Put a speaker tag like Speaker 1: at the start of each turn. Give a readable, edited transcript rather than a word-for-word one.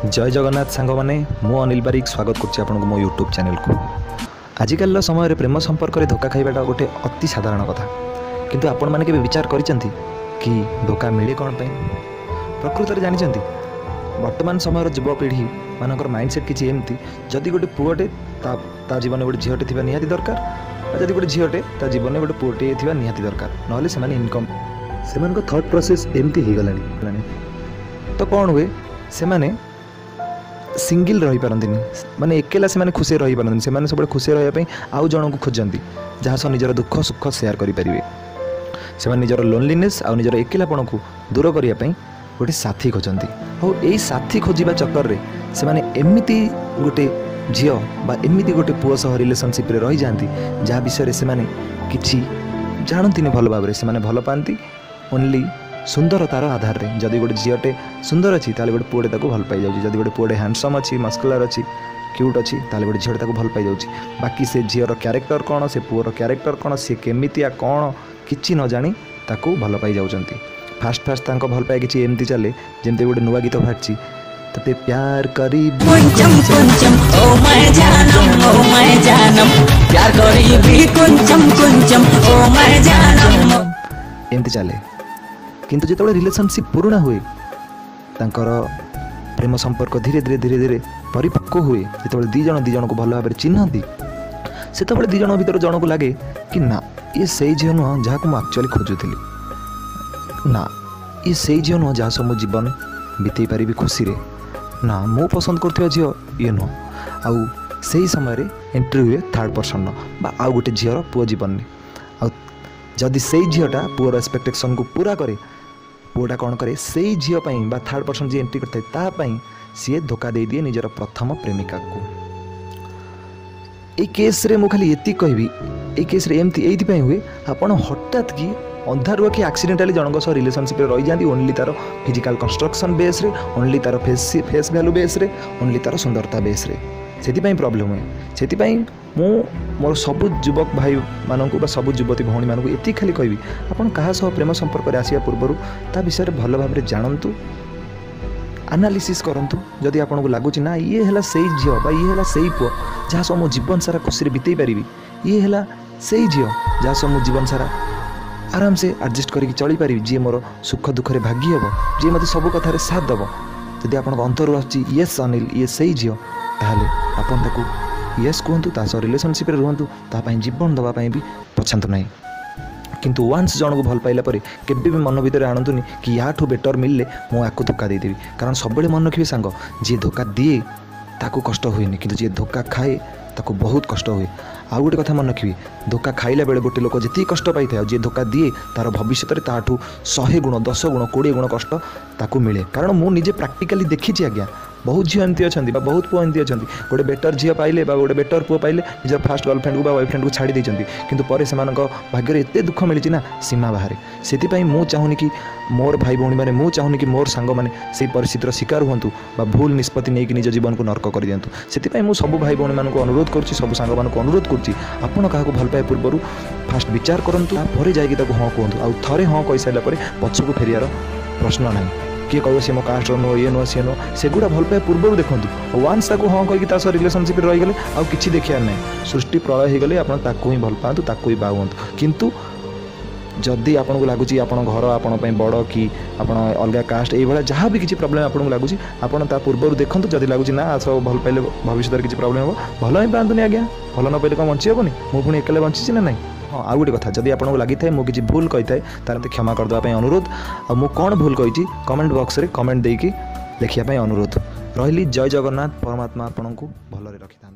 Speaker 1: जय जगन्नाथ सांग मैंने मु अनिल बारिक स्वागत करुँ मो यूट्यूब चैनल को। आजिकल समय रे प्रेम संपर्क में धोखा खाइबाटा गोटे अति साधारण कथा, किंतु आपण माने केबे विचार करिसेंती कि धोखा मिले कौन पे? प्रकृत में जानिसेंती वर्तमान समय युवपीढ़ी मानकर माइंडसेट किसी एमती, जदि गोटे पुओटे ता जीवन गोटे झीटे थी निहाती दरकार, जदि गोटे झीटे ता जीवन गोटे पुओटे थी निहाती दरकार, ना से इनकम से थॉट प्रोसेस एमती हो गलानी। तो कौन हुए से सिंगल रही पारती माने एकेला से खुशी रही पारती से सब खुशी रही आउ जन को खोजती जहाँ सह निजर दुख सुख सेयार करेंगे। से निजर लोनलीनेस आ निजर एकेलापण को दूर करने गोटे साथी खोजती और यही साथी खोजा चक्कर में से एमती गोटे झील बा एमती गोटे पुओ सह रिलेशनशिप रे रही जाती जहाँ विषय से किसी जानती भल भाव से भल पाती ओनली सुंदरतार आधार रे। जदि गोटे झीटे सुंदर अच्छी ताले गोटे पुओटे भल पाई जाऊँ, जदि गोटे पुओटे हैंडसम अच्छी मस्कुलर अच्छी क्यूट अच्छी ताले गोटे झीटे भल पाई जाऊँ। बाकी से झीर क्यारेक्टर कौन से पुओर क्यारेक्टर कौन सी केमितिया कौन किसी न जानी ताकू भल पाई जाउछंती। फास्ट फास्ट तांको भल पाए किसी एमती चले जमती गोटे नुआ गीत बाहरी तते प्यार करी
Speaker 2: कुंचम कुंचम ओ मैं जानम प्यार करी भी कुंचम कुंचम ओ मैं जानम
Speaker 1: एमती चले। किंतु जो रिलेशनशिप पुराना हुए तांकर प्रेम संपर्क धीरे धीरे धीरे धीरे परिपक्व हुए, जो दी जन को भल भाव चिन्हती से दी जन भर जन को लगे कि ना ये सही झील नुह जहाँ को एक्चुअली खोजुली, ना ये सही झील नुह जहाँ सब मो जीवन बीतई पारि खुशी रे, ना मो पसंद कर झील ये नुह। आउ से समय एंट्री हुए थर्ड पर्सन बा आउ गोटे झीर पुओ जीवन में। जदि से झीटा पुओर एक्सपेक्टेशन को पूरा करे पुओटा कौन करे से झीपाई बा थर्ड पर्सन जी एंट्री करता है तापाई सी धोखा दे दिए निजर प्रथम प्रेमिका को। ये केस रे मु खाली एति कहबी ये केस रे एमती एइथि हुए आपण हठात कि अंधारुआ कि एक्सीडेंटली जनक सह रिलेशनशिप रे रही जाती ओनली तार फिजिकल कंस्ट्रक्शन बेस रे, ओनली तार फेस वैल्यू बेस रे, ओनली तार सुंदरता बेस रे से प्रॉब्लम हुए। से मोर सबु युवक भाई मानू बा सबु युवती भौणी मानू ये खाली कहबी आपन कहा सह प्रेम संपर्क में आसिया पूर्व ता विषय भल भाव में जानतु, एनालिसिस करंतु। जदि आपन को लगुच ना ये है सही झील बा ये है सही पुओ जहाँ सब मो जीवन सारा खुशी बीतई पारि, ये है सही झील जहाँ सब मो जीवन सारा आराम से एडजस्ट करके चली पारि, जी मोर सुख दुखे भागी हम, जी मत सब कथार साथ दब। जदि आप अंतर आसी येस अनिल ये सही झील ताहले आपन ताकू येस कहतु सह रिलेशनशिप रे रुहतु तापाई जीवन दवापाई भी पछातु नहीं। किंतु वान्स जन को भल पाइला परे केबे भी मन भीतर आणतुनी कि याठू बेटर मिलले मो आकु धोखा दे देबी, कारण सब मन रखिए सांग जी धोखा दिए ताकू कष्ट हुए किंतु जी धोखा खाए ताकू बहुत कष्ट हुए। आउ गोटे कथा मन रखिए धोखा खाइला बेले गोटे लोक जी कष्ट पाई था जी धोखा दिए तार भविष्य में ताठू 100 गुण 10 गुण 20 गुण कष्ट ताकू मिले। कारण मु निजे प्रैक्टिकली देखी आज्ञा बहुत झील एमती अच्छा बहुत पुओ एमती अच्छा गोटे बेटर झील पाइले गोटे बेटर पुओ पाइले निजर फास्ट गर्लफ्रेंड को बॉयफ्रेंड को छाड़ी देते किंतु पर से भाग्य एत दुख मिली ना सीमा बाहर। से मु चाहूनी कि मोर भाई भौणी मैंने मु चाहूनी कि मोर सांग मैंने से परिस्थितिर शिकार हूँ भूल निष्पत्ति नहीं कि निज जीवन को नर्क कर दिंतु। से मु सब भाई भौणी मानक अनुरोध करुँच सब सांग मानक अनुरोध करुँच आपड़ क्या भल पाए पूर्व फास्ट विचार करूँ पर जाकि हाँ कहतु आउ थे हाँ कही सारा पछक फेरियार प्रश्न ना किए कह सी मो कास्ट नुह ये नुह सी नुह सेगुड़ा भल पाए पूर्व देखूँ वान्स ताको हाँ कहीकि रिलेशनशिप रहीगले आउ कि देखियार ना सृष्टि प्रलय होगले आप ही भल पातु ताकू ही बाहुंतु। किंतु जदि आपन को लगुच आप घर आपण बड़ कि आप अलग कास्ट ये जहाँ भी किसी प्रोब्लेम आपको लगुच आपड़ ता पूर्व देखूँ जदि लगुच ना सब भल पाइले भविष्य किसी प्रोब्लेम हो भल ही पातुनि आज्ञा भल न पाइले कौन बची हेनी मुझे पुणी एकेले बंची ना ना। हाँ आउ गोटे कथा जदि आपको लगी था मुझे भूल कही था तार क्षमा करदेवाई अनुरोध आ मु कौन भूल कही कमेंट बॉक्स रे कमेंट देकी लिखापी अनुरोध रही। जय जगन्नाथ परमात्मा आपन को भल रखि था।